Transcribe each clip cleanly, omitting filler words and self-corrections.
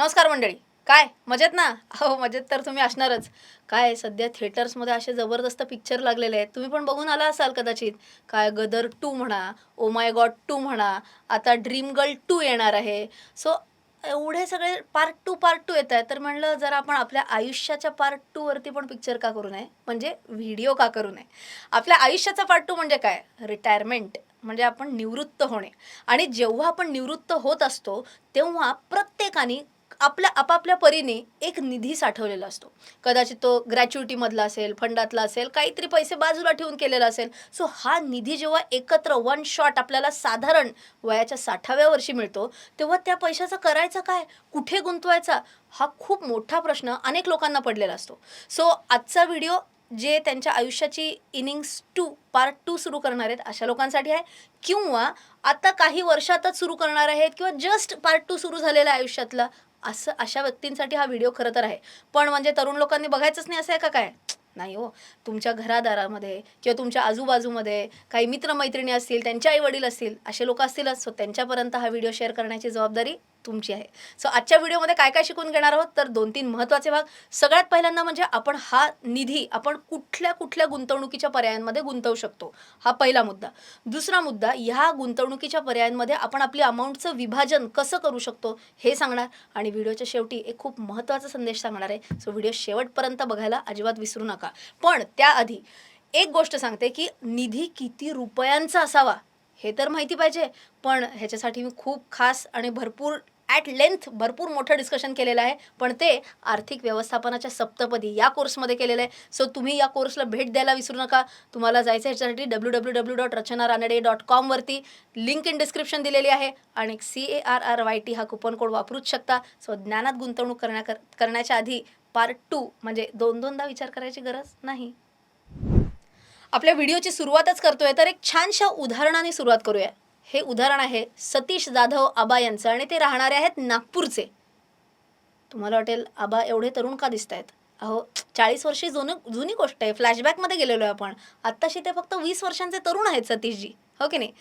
नमस्कार मंडळी. काय मजेत ना? हो, मजेत तर तुम्ही असणारच. काय सध्या थिएटर्समध्ये असे जबरदस्त पिक्चर लागलेले आहेत. तुम्ही पण बघून आला असाल कदाचित. काय गदर 2 म्हणा, ओ माय गॉड 2 म्हणा, आता ड्रीम गर्ल 2 येणार आहे. सो एवढे सगळे पार्ट 2 येतायत. तर म्हणलं जरा आपण आपल्या आयुष्याच्या पार्ट 2 वरती पण पिक्चर का करू नये? म्हणजे व्हिडिओ का करू नये? आपल्या आयुष्याचा पार्ट 2 म्हणजे काय? रिटायरमेंट म्हणजे आपण निवृत्त होणे. आणि जेव्हा आपण निवृत्त होत असतो, तेव्हा प्रत्येकाने आपल्या आपापल्या परीने एक निधी साठवलेला असतो. कदाचित तो ग्रॅच्युइटीमधला असेल, फंडातला असेल, काहीतरी पैसे बाजूला ठेवून केलेला असेल. सो हा निधी जेव्हा एकत्र वन शॉट आपल्याला साधारण वयाच्या 60व्या वर्षी मिळतो, तेव्हा त्या पैशाचं करायचं काय? कुठे गुंतवायचा? हा खूप मोठा प्रश्न अनेक लोकांना पडलेला असतो. सो आजचा व्हिडिओ जे त्यांच्या आयुष्याची इनिंग्स 2 पार्ट 2 सुरू करणार आहेत अशा लोकांसाठी आहे किंवा आता काही वर्षातच सुरू करणार आहेत किंवा जस्ट पार्ट 2 सुरू झालेला आहे आयुष्यातला असं अशा व्यक्तींसाठी हा व्हिडिओ खरं तर आहे. पण म्हणजे तरुण लोकांनी बघायचंच नाही असं आहे का काय? नाही हो. तुमच्या घरादारामध्ये किंवा तुमच्या आजूबाजूमध्ये काही मित्र-मैत्रिणी असतील, त्यांचे आई-वडील असतील, असे लोकं असतीलच. सो त्यांच्यापर्यंत हा व्हिडिओ शेअर करण्याची जबाबदारी तुमची आहे. सो आजच्या व्हिडिओमध्ये काय-काय शिकून घेणार आहोत तर 2-3 महत्त्वाचे भाग. सगळ्यात पहिल्यांदा म्हणजे आपण हा निधी आपण कुठल्या-कुठल्या गुंतवणुकीच्या पर्यायांमध्ये गुंतवू शकतो. हा पहिला मुद्दा. दुसरा मुद्दा, ह्या गुंतवणुकीच्या पर्यायांमध्ये आपण आपली अमाउंटचं विभाजन कसं करू शकतो हे सांगणार आणि व्हिडिओच्या शेवटी एक खूप महत्त्वाचा संदेश सांगणार आहे. सो व्हिडिओ शेवटपर्यंत बघायला अजिबात विसरू नका. पण त्याआधी एक गोष्ट सांगते, की निधी किती रुपयांचा असावा हे तर माहिती पाहिजे. पण ह्याच्यासाठी मी खूप खास आणि भरपूर ॲट लेंथ भरपूर मोठं डिस्कशन केलेलं आहे. पण ते आर्थिक व्यवस्थापनाच्या सप्तपदी या कोर्समध्ये केलेलं आहे. सो तुम्ही या कोर्सला भेट द्यायला विसरू नका. तुम्हाला जायचं आहे ह्याच्यासाठी www.rachanaraनडे.com वरती लिंक इन डिस्क्रिप्शन दिलेली आहे आणि CARRYT हा कुपन कोड वापरूच शकता. सो ज्ञानात गुंतवणूक करण्याच्या आधी पार्ट 2 म्हणजे दोनदा विचार करायची गरज नाही. आपल्या व्हिडिओची सुरुवातच करतोय तर एक छानशा उदाहरणाने सुरुवात करूया. हे उदाहरण आहे सतीश जाधव आबा यांचं आणि ते राहणारे आहेत नागपूरचे. तुम्हाला वाटेल आबा एवढे तरुण का दिसतायत? अहो 40 वर्षी जुनी गोष्ट आहे. फ्लॅशबॅकमध्ये गेलेलो आहे आपण. आत्ताशी ते फक्त 20 वर्षांचे तरुण आहेत सतीशजी. हो की नाही?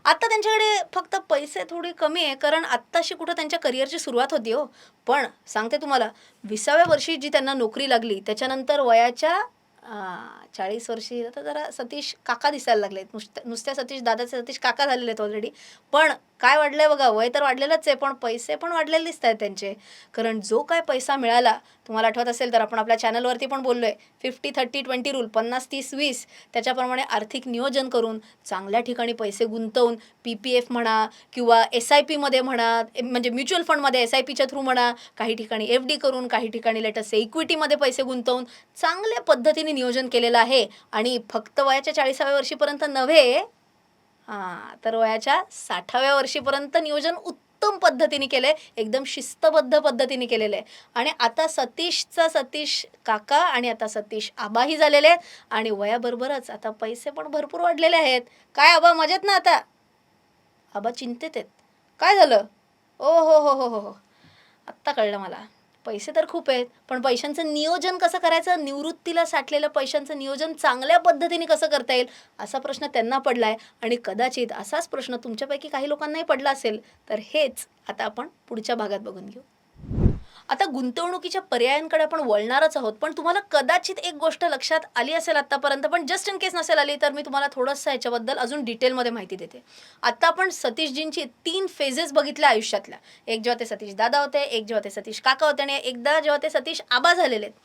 आता त्यांच्याकडे फक्त पैसे थोडी कमी आहे कारण आत्ताशी कुठं त्यांच्या करिअरची सुरुवात होती हो. पण सांगते तुम्हाला 20व्या वर्षी जी त्यांना नोकरी लागली त्याच्यानंतर वयाच्या 40 वर्षी आता जरा सतीश काका दिसायला लागलेत. नुसत्या सतीश दादाचे सतीश काका झालेले आहेत ऑलरेडी. पण काय वाढलंय बघा, वय तर वाढलेलंच आहे, पण पैसे पण वाढलेले दिसतायत त्यांचे. कारण जो काय पैसा मिळाला, तुम्हाला आठवत असेल तर आपण आपल्या चॅनलवरती पण बोललोय 50-30-20 रूल 50-30-20 त्याच्याप्रमाणे आर्थिक नियोजन करून चांगल्या ठिकाणी पैसे गुंतवून PPF म्हणा किंवा SIPमध्ये म्हणा, म्हणजे म्युच्युअल फंडमध्ये SIPच्या थ्रू म्हणा, काही ठिकाणी FD करून, काही ठिकाणी लेटस इक्विटीमध्ये पैसे गुंतवून चांगल्या पद्धतीने नियोजन केलेलं आहे आणि फक्त वयाच्या 40व्या वर्षीपर्यंत नव्हे, तर वयाच्या 60व्या वर्षीपर्यंत नियोजन उत्तम पद्धतीने केलंय, एकदम शिस्तबद्ध पद्धतीने केलेलं आहे. आणि आता सतीशचा सतीश काका आणि आता सतीश आबाही झालेले आहेत आणि वयाबरोबरच आता पैसे पण भरपूर वाढलेले आहेत. काय आबा मजेत ना आता? आबा चिंतेत आहेत. काय झालं? ओ हो, हो, हो, हो, हो. आत्ता कळलं मला. पैसे तर खूप आहेत, पण पैशांचं नियोजन कसं करायचं? निवृत्तीला साठलेल्या पैशांचं नियोजन चांगल्या पद्धतीने कसं करता येईल? असा प्रश्न त्यांना पडलाय आणि कदाचित असाच प्रश्न तुमच्यापैकी काही लोकांनाही पडला असेल. तर हेच आता आपण पुढच्या भागात बघून घेऊ. आता गुंतवणुकीच्या पर्यायांकडे आपण वळणारच आहोत. पण तुम्हाला कदाचित एक गोष्ट लक्षात आली असेल आत्तापर्यंत, पण जस्ट इन केस नसेल आली, तर मी तुम्हाला थोडंसं ह्याच्याबद्दल अजून डिटेलमध्ये माहिती देते. आत्ता आपण सतीशजींची 3 फेजेस बघितल्या आयुष्यातल्या. एक जेव्हा ते सतीश दादा होते, एक जेव्हा ते सतीश काका होते आणि एकदा जेव्हा ते सतीश आबा झालेले आहेत.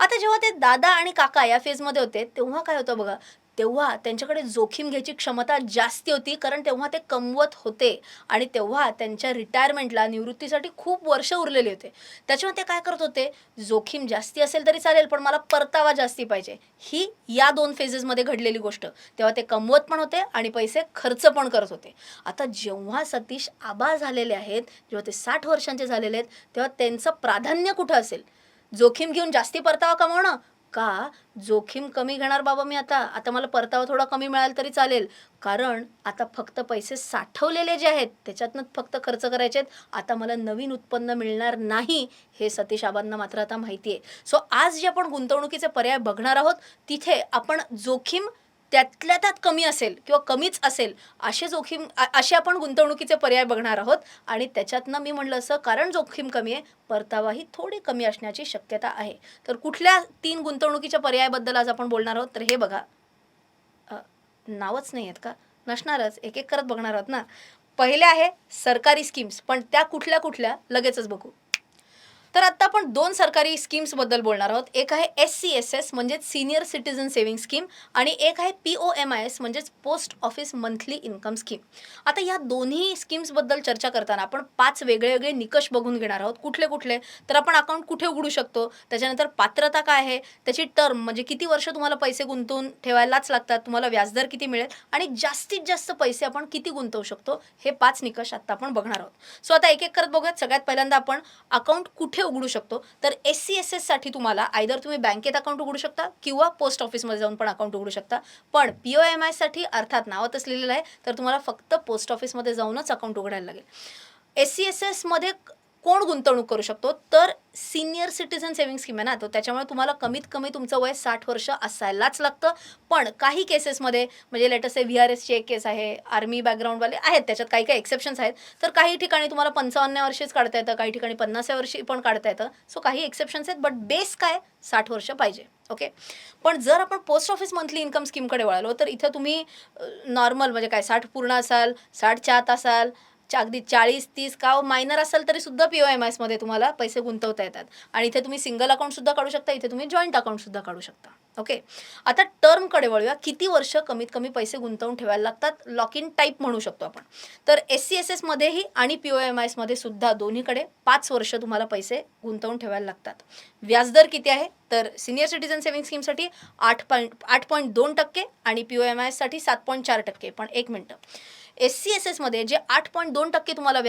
आता जेव्हा ते दादा आणि काका या फेजमध्ये होते, तेव्हा काय होतं बघा, तेव्हा त्यांच्याकडे जोखीम घ्यायची क्षमता जास्ती होती कारण तेव्हा ते कमवत होते आणि तेव्हा त्यांच्या रिटायरमेंटला, निवृत्तीसाठी खूप वर्ष उरलेली होते. त्याच्यामुळे ते काय करत होते, जोखीम जास्ती असेल तरी चालेल, पण मला परतावा जास्ती पाहिजे. ही या 2 फेजेसमध्ये घडलेली गोष्ट. तेव्हा ते कमवत पण होते आणि पैसे खर्च पण करत होते. आता जेव्हा सतीश आबा झालेले आहेत, जेव्हा ते 60 वर्षांचे झालेले आहेत, तेव्हा त्यांचं प्राधान्य कुठं असेल? जोखीम घेऊन जास्ती परतावा कमवणं का जोखीम कमी घेणार बाबा मी आता मला परतावा थोडा कमी मिळाला तरी चालेल. कारण आता फक्त पैसे साठवलेले जे आहेत, त्याच्यातनं फक्त खर्च करायचे आहेत. आता मला नवीन उत्पन्न मिळणार नाही, हे सतीश आबांना मात्र आता माहिती आहे. सो आज जे आपण गुंतवणुकीचे पर्याय बघणार आहोत, तिथे आपण जोखीम त्यातल्या त्यात कमी असेल किंवा कमीच असेल असे असे आपण गुंतवणुकीचे पर्याय बघणार आहोत. आणि त्याच्यातनं मी म्हणलं असं, कारण जोखीम कमी आहे, परतावाही थोडी कमी असण्याची शक्यता आहे. तर कुठल्या 3 गुंतवणुकीच्या पर्यायाबद्दल आज आपण बोलणार आहोत, तर हे बघा. नावच नाही आहेत का? नसणारच, एक एक करत बघणार आहोत ना. पहिले आहे सरकारी स्कीम्स, पण त्या कुठल्या कुठल्या लगेचच बघू. तर आता आपण 2 सरकारी स्कीम्सबद्दल बोलणार आहोत. एक आहे SCSS म्हणजेच सीनियर सिटीझन सेव्हिंग स्कीम आणि एक आहे POMIS म्हणजेच post office monthly income scheme. आता या दोन्ही स्कीम्सबद्दल चर्चा करताना आपण 5 वेगळे निकष बघून घेणार आहोत. कुठले कुठले? तर आपण अकाउंट कुठे उघडू शकतो, त्याच्यानंतर पात्रता काय आहे, त्याची टर्म म्हणजे किती वर्ष तुम्हाला पैसे गुंतवून ठेवायलाच लागतात, तुम्हाला व्याजदर किती मिळेल आणि जास्तीत जास्त पैसे आपण किती गुंतवू शकतो, हे 5 निकष आता आपण बघणार आहोत. सो आता एक एक करत बघूयात. सगळ्यात पहिल्यांदा आपण अकाउंट कुठे उघडू शकतो, तर SCSS साठी तुम्हाला आयदर तुम्ही बँकेत अकाउंट उघडू शकता किंवा पोस्ट ऑफिसमध्ये जाऊन पण अकाउंट उघडू शकता. पण POMI साठी अर्थात नावातच लिहिलेलं आहे, तर तुम्हाला फक्त पोस्ट ऑफिसमध्ये जाऊनच अकाउंट उघडायला लागेल. SCSS मध्ये कोण गुंतवणूक करू शकतो, तर सीनियर सिटीझन सेव्हिंग स्कीम आहे ना, तो त्याच्यामुळे तुम्हाला कमीत कमी तुमचं वय 60 वर्ष असायलाच लागतं. पण काही केसेसमध्ये म्हणजे लेट अस से VRSची एक केस आहे, आर्मी बॅकग्राऊंडवाले आहेत, त्याच्यात काही काही एक्सेप्शन्स आहेत. तर काही ठिकाणी तुम्हाला 55 वर्षीच काढता येतं, काही ठिकाणी 50 वर्षी पण काढता येतं. सो काही एक्सेप्शन्स आहेत, बट बेस काय 60 वर्ष पाहिजे. ओके. पण जर आपण पोस्ट ऑफिस मंथली इन्कम स्कीमकडे वळालो, तर इथं तुम्ही नॉर्मल म्हणजे काय 60 पूर्ण असाल, 60च्या आत असाल, अगदी 40-30 का मायनर असेल तरी सुद्धा POMIS मध्ये तुम्हाला पैसे गुंतवता येतात. आणि इथे तुम्ही सिंगल अकाउंट सुद्धा काढू शकता, इथे तुम्ही जॉईंट अकाउंट सुद्धा काढू शकता. ओके. आता टर्मकडे वळूया. किती वर्ष कमीत कमी पैसे गुंतवून ठेवायला लागतात, लॉक इन टाईप म्हणू शकतो आपण. तर SCSS मध्येही आणि POMIS मध्ये सुद्धा दोन्हीकडे 5 वर्ष तुम्हाला पैसे गुंतवून ठेवायला लागतात. व्याजदर किती आहे, तर सिनियर सिटीझन सेव्हिंग स्कीमसाठी 8.2% आणि POMIS साठी 7.4%. पण एक मिनटं, SCSS मध्ये जे 8.2% तुम्हाला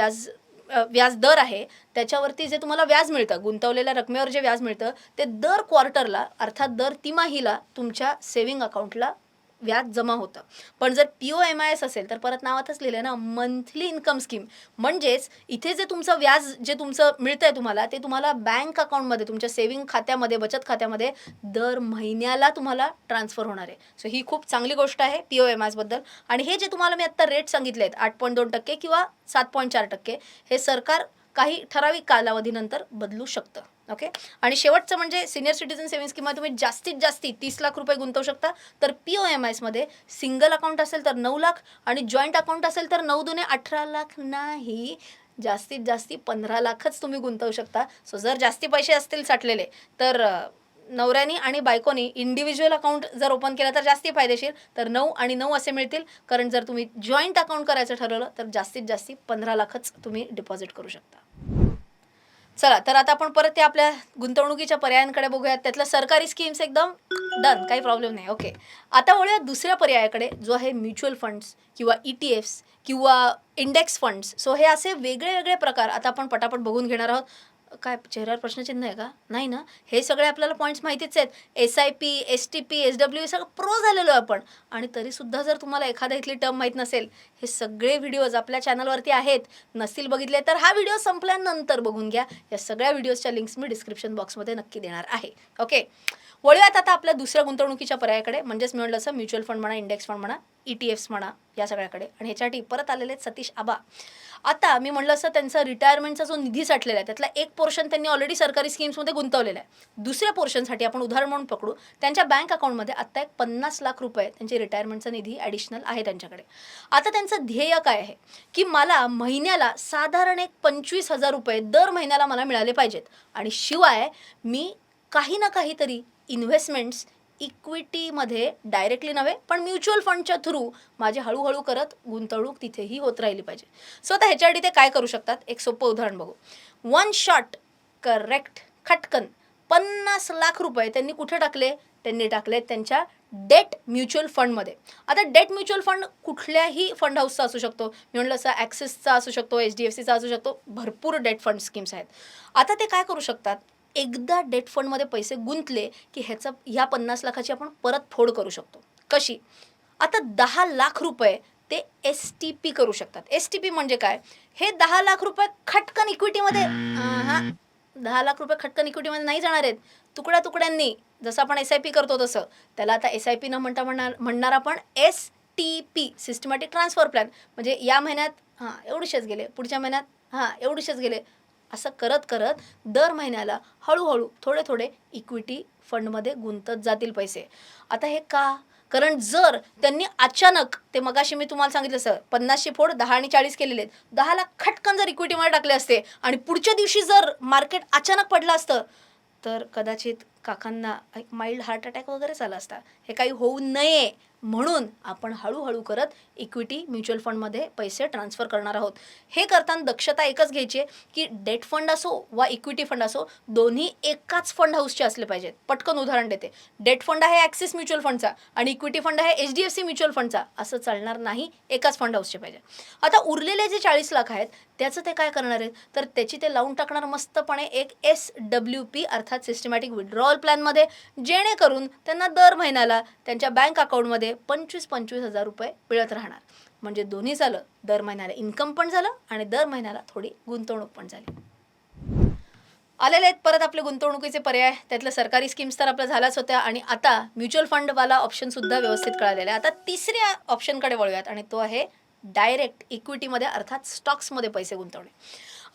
व्याजदर आहे, त्याच्यावरती जे तुम्हाला व्याज मिळतं, गुंतवलेल्या रकमेवर जे व्याज मिळतं, ते दर क्वार्टरला अर्थात दर तिमाहीला तुमच्या सेव्हिंग अकाउंटला व्याज जमा होतं. पण जर POMIS असेल, तर परत नावातच लिहिलं ना, मंथली इन्कम स्कीम. म्हणजेच इथे जे तुमचं व्याज जे तुमचं मिळतंय तुम्हाला, ते तुम्हाला बँक अकाउंटमध्ये तुमच्या सेव्हिंग खात्यामध्ये, बचत खात्यामध्ये दर महिन्याला तुम्हाला ट्रान्सफर होणार आहे. सो ही खूप चांगली गोष्ट आहे POMIS बद्दल. आणि हे जे तुम्हाला मी आत्ता रेट सांगितले आहेत 8.2% किंवा 7.4%, हे सरकार काही ठराविक कालावधीनंतर बदलू शकतं. ओके. आणि शेवटचं म्हणजे सीनियर सिटीझन सेव्हिंग स्कीममध्ये तुम्ही जास्तीत जास्त 30 लाख रुपये गुंतवू शकता. तर POMIS मध्ये सिंगल अकाउंट असेल तर 9 लाख आणि जॉईंट अकाउंट असेल तर 9 दुने 18 लाख नाही, जास्तीत जास्ती 15 लाखच तुम्ही गुंतवू शकता. सो जर जास्ती पैसे असतील साठलेले, तर नवऱ्यानी आणि बायकोनी इंडिव्हिज्युअल अकाउंट जर ओपन केलं तर जास्ती फायदेशीर, तर 9 आणि 9 असे मिळतील. कारण जर तुम्ही जॉईंट अकाउंट करायचं ठरवलं, तर जास्तीत जास्ती 15 लाखच तुम्ही डिपॉझिट करू शकता. चला, तर आता आपण परत ते आपल्या गुंतवणुकीच्या पर्यायांकडे बघूयात. त्यातलं सरकारी स्कीम्स एकदम डन, काही प्रॉब्लेम नाही. ओके. आता वळूया दुसऱ्या पर्यायाकडे, जो आहे म्युच्युअल फंड्स किंवा ETFs किंवा इंडेक्स फंड्स. सो हे असे वेगळे प्रकार आता आपण पटापट बघून घेणार आहोत. काय चेहऱ्यावर प्रश्नचिन्ह आहे का? नाही ना? हे सगळे आपल्याला पॉईंट्स माहितीच आहेत. SIP, STP, SW हे सगळं प्रो झालेलो आहे आपण. आणि तरीसुद्धा जर तुम्हाला एखादा इथली टर्म माहीत नसेल, हे सगळे व्हिडिओज आपल्या चॅनलवरती आहेत. नसतील बघितले तर हा व्हिडिओ संपल्यानंतर बघून घ्या. या सगळ्या व्हिडिओजच्या लिंक्स मी डिस्क्रिप्शन बॉक्समध्ये नक्की देणार आहे. ओके. वळूयात आता आपल्या दुसऱ्या गुंतवणुकीच्या पर्यायाकडे, म्हणजेच मी म्हटलं असं म्युच्युअल फंड म्हणा, इंडेक्स फंड म्हणा, ETFs म्हणा, या सगळ्याकडे. आणि ह्याच्यासाठी परत आलेले आहेत सतीश आबा. आता मी म्हटलं असं, त्यांचा रिटायरमेंटचा जो निधी साठलेला आहे, त्यातला एक पोर्शन त्यांनी ऑलरेडी सरकारी स्कीम्समध्ये गुंतवलेला आहे. दुसऱ्या पोर्शनसाठी आपण उदाहरण म्हणून पकडू, त्यांच्या बँक अकाउंटमध्ये आत्ता एक 50 लाख रुपये त्यांचे रिटायरमेंटचा निधी ॲडिशनल आहे त्यांच्याकडे. आता त्यांचं ध्येय काय आहे, की मला महिन्याला साधारण एक 25,000 रुपये दर महिन्याला मला मिळाले पाहिजेत. आणि शिवाय मी काही ना काहीतरी इन्व्हेस्टमेंट्स इक्विटीमध्ये डायरेक्टली नव्हे, पण म्युच्युअल फंडच्या थ्रू माझी हळूहळू करत गुंतवणूक तिथेही होत राहिली पाहिजे. सो आता ह्याच्यासाठी ते काय करू शकतात, एक सोपं उदाहरण बघू. वन शॉट करेक्ट खटकन 50 लाख रुपये त्यांनी कुठे टाकले, त्यांनी टाकले त्यांच्या डेट म्युच्युअल फंडमध्ये. आता डेट म्युच्युअल फंड कुठल्याही फंड हाऊसचा असू शकतो. मी म्हटलं असं ॲक्सिसचा असू शकतो, HDFCचा असू शकतो, भरपूर डेट फंड स्कीम्स आहेत. आता ते काय करू शकतात, एकदा डेट फंडमध्ये पैसे गुंतले की ह्या 50 लाखाची आपण परतफेड करू शकतो. कशी? आता 10 लाख रुपये ते STP करू शकतात. STP म्हणजे काय? हे 10 लाख रुपये खटकन इक्विटीमध्ये 10 लाख रुपये खटकन इक्विटीमध्ये नाही जाणार आहेत. तुकड्या तुकड्यांनी जसं आपण SIP करतो तसं त्याला आता SIP न म्हणणार आपण STP सिस्टमॅटिक ट्रान्सफर प्लॅन. म्हणजे या महिन्यात एवढेसेच गेले, पुढच्या महिन्यात एवढेसेच गेले, असं करत करत दर महिन्याला हळूहळू थोडे थोडे इक्विटी फंडमध्ये गुंतत जातील पैसे. आता हे का? कारण जर त्यांनी अचानक ते मगाशी मी तुम्हाला सांगितलं सर 50ची फोड 10 आणि 40 केलेले आहेत, 10 लाख खटकन जर इक्विटीमध्ये टाकले असते आणि पुढच्या दिवशी जर मार्केट अचानक पडलं असतं तर कदाचित काकांना एक माइल्ड हार्ट अटॅक वगैरे झाला असता. हे काही होऊ नये म्हणून आपण हळूहळू करत इक्विटी म्युच्युअल फंडमध्ये पैसे ट्रान्सफर करणार आहोत. हे करताना दक्षता एकच घ्यायची आहे की डेट फंड असो वा इक्विटी फंड असो, दोन्ही एकाच फंड हाऊसचे असले पाहिजेत. पटकन उदाहरण देते. डेट फंड आहे ॲक्सिस म्युच्युअल फंडचा आणि इक्विटी फंड आहे HDFC म्युच्युअल फंडचा, असं चालणार नाही. एकाच फंड हाऊसचे पाहिजे. आता उरलेले जे 40 लाख आहेत त्याचं ते काय करणार आहेत, तर त्याची ते लावून टाकणार मस्तपणे एक SWP अर्थात सिस्टमॅटिक विड्रॉवल प्लॅनमध्ये, जेणेकरून त्यांना दर महिन्याला त्यांच्या बँक अकाउंटमध्ये 25-25 हजार रुपये मिळत राहणार. म्हणजे दोन्ही झालं, दर महिन्याला इन्कम पण झालं आणि दर महिन्याला थोडी गुंतवणूक पण झाली. आलेले आहेत परत आपले गुंतवणुकीचे पर्याय. त्यातलं सरकारी स्कीम्स तर आपल्या झाल्याच होत्या आणि आता म्युच्युअल फंडवाला ऑप्शनसुद्धा व्यवस्थित कळालेला आहे. आता तिसऱ्या ऑप्शनकडे वळूयात आणि तो आहे डायरेक्ट इक्विटीमध्ये अर्थात स्टॉक्समध्ये पैसे गुंतवणे.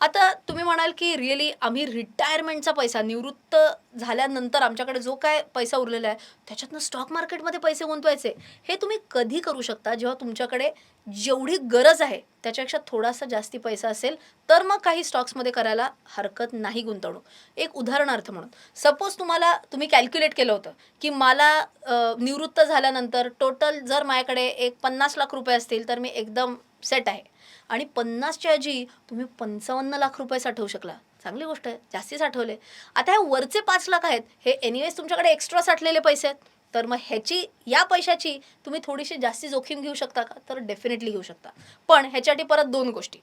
आता तुम्ही म्हणाल की रिअली आम्ही रिटायरमेंटचा पैसा, निवृत्त झाल्यानंतर आमच्याकडे जो काय पैसा उरलेला आहे त्याच्यातनं स्टॉक मार्केटमध्ये पैसे गुंतवायचे. हे तुम्ही कधी करू शकता, जेव्हा तुमच्याकडे जेवढी गरज आहे त्याच्यापेक्षा थोडासा जास्ती पैसा असेल तर मग काही स्टॉक्समध्ये करायला हरकत नाही गुंतवणूक. एक उदाहरणार्थ म्हणून सपोज तुम्ही कॅल्क्युलेट केलं होतं की मला निवृत्त झाल्यानंतर टोटल जर माझ्याकडे एक 50 लाख रुपये असतील तर मी एकदम सेट आहे आणि 50च्या ऐवजी तुम्ही 55 लाख रुपये साठवू शकला. चांगली गोष्ट आहे, जास्ती साठवले. आता हे वरचे 5 लाख आहेत हे एनिवेज तुमच्याकडे एक्स्ट्रा साठलेले पैसे आहेत, तर मग या पैशाची तुम्ही थोडीशी जास्ती जोखीम घेऊ शकता का, तर डेफिनेटली घेऊ शकता. पण ह्याच्यासाठी परत 2 गोष्टी.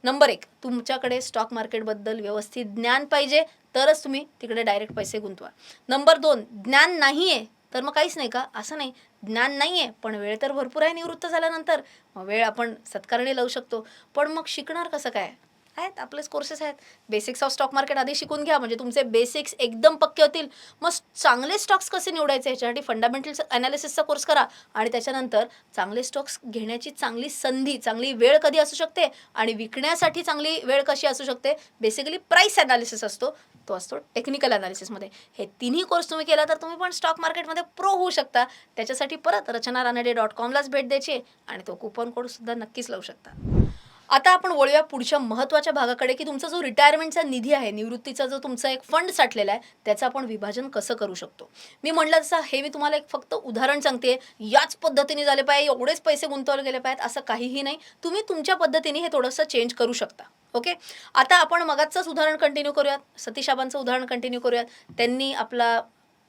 नंबर 1, तुमच्याकडे स्टॉक मार्केटबद्दल व्यवस्थित ज्ञान पाहिजे, तरच तुम्ही तिकडे डायरेक्ट पैसे गुंतवा. नंबर 2, ज्ञान नाही आहे तर मग काहीच नाही का, असं नाही. ज्ञान नाही आहे पण वेळ तर भरपूर आहे निवृत्त झाल्यानंतर, मग वेळ आपण सत्कारणी लावू शकतो. पण मग शिकणार कसं काय? आहेत आपलेच कोर्सेस आहेत. बेसिक्स ऑफ स्टॉक मार्केट आधी शिकून घ्या, म्हणजे तुमचे बेसिक्स एकदम पक्के होतील. मग चांगले स्टॉक्स कसे निवडायचे ह्याच्यासाठी फंडामेंटल ॲनालिसिसचा कोर्स करा आणि त्याच्यानंतर चांगले स्टॉक्स घेण्याची चांगली संधी, चांगली वेळ कधी असू शकते आणि विकण्यासाठी चांगली वेळ कशी असू शकते, बेसिकली प्राईस ॲनालिसिस असतो, तो असतो टेक्निकल ॲनालिसिसमध्ये. हे तिन्ही कोर्स तुम्ही केला तर तुम्ही पण स्टॉक मार्केटमध्ये प्रो होऊ शकता. त्याच्यासाठी परत rachanaraनडे.comलाच भेट द्यायची आणि तो कुपन कोडसुद्धा नक्कीच लावू शकता. आता आपण वळूया पुढच्या महत्त्वाच्या भागाकडे की तुमचा जो रिटायरमेंटचा निधी आहे, निवृत्तीचा जो तुमचा एक फंड साठलेला आहे, त्याचं आपण विभाजन कसं करू शकतो. मी म्हटलं तसं हे मी तुम्हाला एक फक्त उदाहरण सांगते. याच पद्धतीने झाले पाहिजे, एवढेच पैसे गुंतवले गेले पाहिजेत असं काहीही नाही. तुम्ही तुमच्या पद्धतीने हे थोडंसं चेंज करू शकता. ओके. आता आपण मगाचंच उदाहरण कंटिन्यू करूयात, सतीशाबांचं उदाहरण कंटिन्यू करूयात. त्यांनी आपला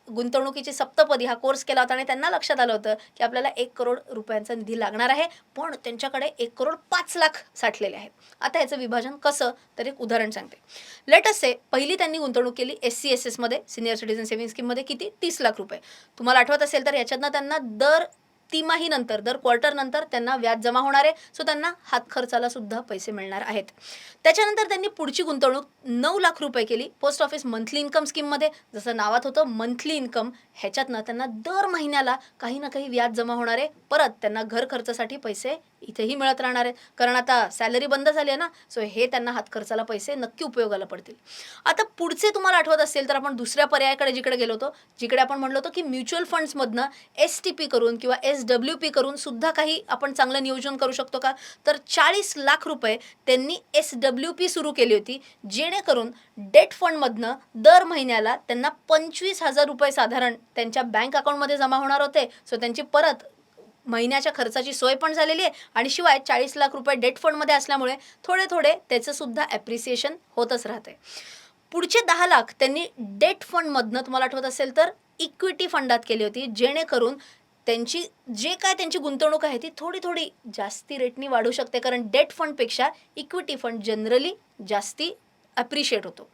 गुंतवणुकीची सप्तपदी हा कोर्स केला होता आणि त्यांना लक्षात आलं होतं की आपल्याला 1 करोड रुपयांचा निधी लागणार आहे, पण त्यांच्याकडे 1 करोड 5 लाख साठलेले आहेत. आता याचं विभाजन कसं, तर एक उदाहरण सांगते. लेट अस से पहिली त्यांनी गुंतवणूक केली SCSS मध्ये, सिनियर सिटीझन सेव्हिंग स्कीममध्ये. किती? 30 लाख रुपये. तुम्हाला आठवत असेल तर याच्यातनं त्यांना दर तिमाहीनंतर, दर क्वार्टरनंतर त्यांना व्याज जमा होणार आहे. सो त्यांना हात खर्चाला सुद्धा पैसे मिळणार आहेत. त्याच्यानंतर त्यांनी पुढची गुंतवणूक 9 लाख रुपये केली पोस्ट ऑफिस मंथली इन्कम स्कीममध्ये. जसं नावात होतं मंथली इन्कम, ह्याच्यातनं त्यांना दर महिन्याला काही ना काही व्याज जमा होणार आहे. परत त्यांना घर खर्चासाठी पैसे इथेही मिळत राहणार आहेत, कारण आता सॅलरी बंद झाली आहे ना, सो हे त्यांना हात खर्चाला पैसे नक्की उपयोगाला पडतील. आता पुढचे तुम्हाला आठवत असेल तर आपण दुसऱ्या पर्यायाकडे जिकडे गेलो होतो, जिकडे आपण म्हणलो होतो की म्युच्युअल फंड्समधनं STP करून किंवा SWP करून सुद्धा काही आपण चांगलं नियोजन करू शकतो का, तर 40 लाख रुपये त्यांनी SWP सुरू केली होती, जेणेकरून डेट फंडमधनं दर महिन्याला त्यांना 25,000 रुपये साधारण त्यांच्या बँक अकाउंटमध्ये जमा होणार होते. सो त्यांची परत महिन्याच्या खर्चाची सोय पण झालेली आहे आणि शिवाय 40 लाख रुपये डेट फंडमध्ये असल्यामुळे थोडे थोडे त्याचंसुद्धा ॲप्रिसिएशन होतच राहते. पुढचे 10 लाख त्यांनी डेट फंडमधनं तुम्हाला आठवत असेल तर इक्विटी फंडात केली होती, जेणेकरून त्यांची त्यांची गुंतवणूक आहे ती थोडी थोडी जास्ती रेटनी वाढू शकते, कारण डेट फंडपेक्षा इक्विटी फंड जनरली जास्ती ॲप्रिशिएट होतो.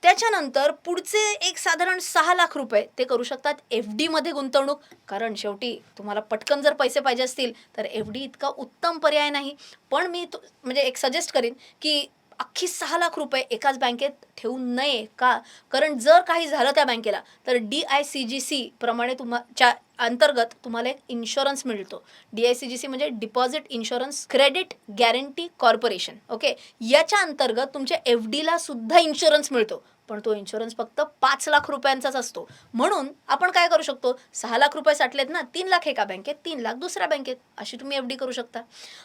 त्याच्यानंतर पुढचे एक साधारण 6 लाख रुपये ते करू शकतात FD मध्ये गुंतवणूक, कारण शेवटी तुम्हाला पटकन जर पैसे पाहिजे असतील तर FD इतका उत्तम पर्याय नाही. पण मी म्हणजे एक सजेस्ट करीन की अख्खी 6 लाख रुपये एकाच बँकेत ठेवू नये. का? कारण जर काही झालं त्या बँकेला तर DICGC प्रमाणे च्या अंतर्गत तुम्हाला एक इन्शुरन्स मिळतो. DICGC म्हणजे deposit insurance credit guarantee corporation. Okay, याच्या अंतर्गत तुमच्या FDला सुद्धा इन्शुरन्स मिळतो. पण तो इन्शुरन्स फक्त 5 लाख रुपयांचाच असतो. म्हणून आपण काय करू शकतो, 6 लाख रुपये साठलेत ना, 3 लाख एका बँकेत, 3 लाख दुसऱ्या बँकेत, अशी तुम्ही FD करू शकता.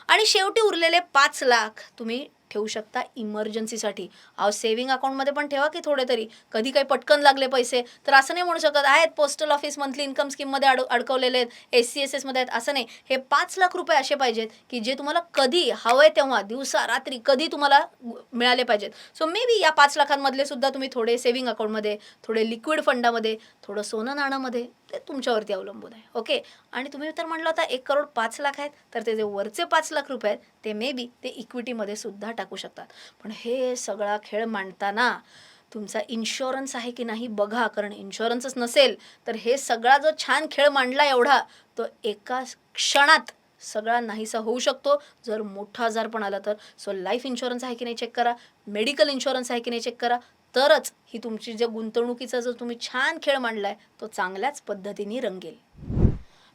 आणि शेवटी उरलेले 5 लाख तुम्ही ठेवू शकता इमर्जन्सीसाठी. सेव्हिंग अकाउंटमध्ये पण ठेवा की थोडे तरी. कधी काही पटकन लागले पैसे तर असं नाही म्हणू शकत आहेत पोस्टल ऑफिस मंथली इन्कम स्कीममध्ये अडकवलेले आहेत, SC SS मध्ये आहेत, असं नाही. हे 5 लाख रुपये असे पाहिजेत की जे तुम्हाला कधी हवंय तेव्हा, दिवसा रात्री कधी तुम्हाला मिळाले पाहिजेत. सो मे बी या 5 लाखांमधले सुद्धा तुम्ही थोडे सेव्हिंग अकाउंटमध्ये, थोडे लिक्विड फंडामध्ये, थोडं सोनं नाणंमध्ये, ते तुमच्यावरती अवलंबून आहे. ओके, आणि तुम्ही तर म्हटलं होता 1,05,00,000 आहेत, तर ते जे वरचे 5 लाख रुपये आहेत ते मे बी ते इक्विटीमध्ये सुद्धा टाकू शकतात. पण हे सगळा खेळ मांडताना तुमचा इन्शुरन्स आहे की नाही बघा, कारण इन्शुरन्सच नसेल तर हे सगळा जो छान खेळ मांडला एवढा, तो एका क्षणात सगळा नाहीसा होऊ शकतो जर मोठा आजारपण आला तर. सो लाईफ इन्शुरन्स आहे की नाही चेक करा, मेडिकल इन्शुरन्स आहे की नाही चेक करा, तरच ही तुमची जे गुंतवणुकीचा जो तुम्ही छान खेळ मांडलाय तो चांगल्याच पद्धतीने रंगेल.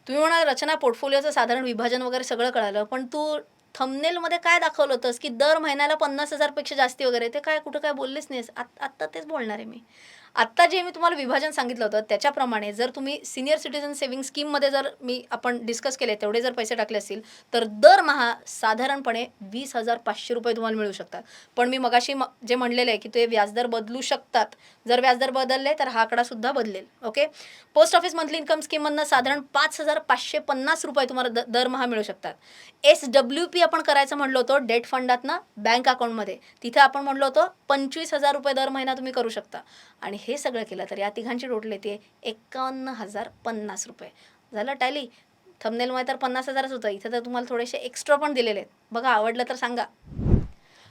तुम्ही म्हणाल रचना, पोर्टफोलिओचं साधारण विभाजन वगैरे सगळं कळालं, पण तू थंबनेलमध्ये काय दाखवलं होतंस की दर महिन्याला 50,000 पेक्षा जास्ती वगैरे, ते काय कुठं काय बोललेच नाहीस. आत्ता तेच बोलणार आहे मी. आत्ता जे मी तुम्हाला विभाजन सांगितलं होतं त्याच्याप्रमाणे जर तुम्ही सिनियर सिटीझन सेव्हिंग स्कीममध्ये जर आपण डिस्कस केले, तेवढे जर पैसे टाकले असतील तर दरमहा साधारणपणे 20,500 रुपये तुम्हाला मिळू शकतात. पण मी मगाशी जे म्हणलेलं आहे की ते व्याजदर बदलू शकतात. जर व्याजदर बदलले तर हा आकडा सुद्धा बदलेल. Okay, post office monthly income स्कीममधनं साधारण 5,550 रुपये तुम्हाला दरमहा मिळू शकतात. SWP आपण करायचं म्हणलो होतो डेट फंडातनं बँक अकाउंटमध्ये, तिथे आपण म्हणलो होतो 25,000 रुपये दर महिना तुम्ही करू शकता. आणि हे सगळं केलं तर या तिघांची टोटल येते 51,050 रुपये. झालं टॅली. थंबनेलमध्ये तर 50,000च होतं, इथं तर तुम्हाला थोडेसे एक्स्ट्रा पण दिलेले आहेत. बघा, आवडलं तर सांगा.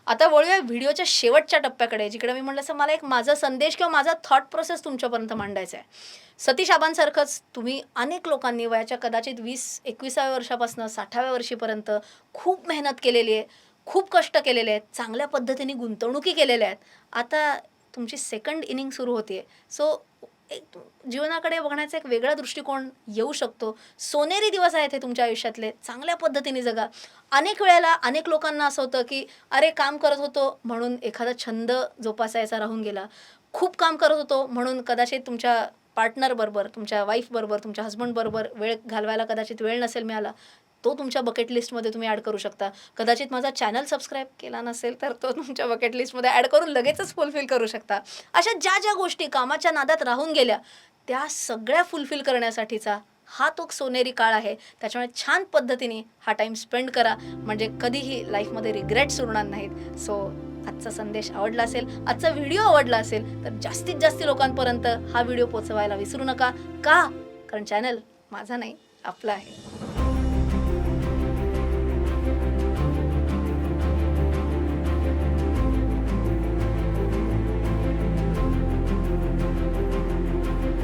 आता वळूया व्हिडिओच्या शेवटच्या टप्प्याकडे, जिकडे मी म्हटलं असं मला एक माझा संदेश किंवा माझा थॉट प्रोसेस तुमच्यापर्यंत मांडायचा आहे. सतीश आबांसारखंच तुम्ही अनेक लोकांनी वयाच्या कदाचित 20-21व्या वर्षापासून 60व्या वर्षीपर्यंत खूप मेहनत केलेली आहे, खूप कष्ट केलेले आहेत, चांगल्या पद्धतीने गुंतवणुकी केलेल्या आहेत. आता तुमची सेकंड इनिंग सुरू होते. सो एक जीवनाकडे बघण्याचा एक वेगळा दृष्टिकोन येऊ शकतो. सोनेरी दिवस आहेत हे तुमच्या आयुष्यातले, चांगल्या पद्धतीने जगा. अनेक वेळेला अनेक लोकांना असं होतं की अरे काम करत होतो म्हणून एखादा छंद जोपासायचा राहून गेला, खूप काम करत होतो म्हणून कदाचित तुमच्या पार्टनरबरोबर, तुमच्या वाईफबरोबर, तुमच्या हस्बंडबरोबर वेळ घालवायला कदाचित वेळ नसेल मिळाला, तो तुमच्या बकेट लिस्टमध्ये तुम्ही ॲड करू शकता. कदाचित माझा चॅनल सबस्क्राईब केला नसेल तर तो तुमच्या बकेट लिस्टमध्ये ॲड करून लगेचच फुलफिल करू शकता. अशा ज्या ज्या गोष्टी कामाच्या नादात राहून गेल्या त्या सगळ्या फुलफिल करण्यासाठीचा हा तो सोनेरी काळ आहे. त्याच्यामुळे छान पद्धतीने हा टाईम स्पेंड करा, म्हणजे कधीही लाईफमध्ये रिग्रेट्स उरणार नाहीत. सो आजचा संदेश आवडला असेल, आजचा व्हिडिओ आवडला असेल तर जास्तीत जास्त लोकांपर्यंत हा व्हिडिओ पोचवायला विसरू नका. का? कारण चॅनल माझा नाही, आपला आहे.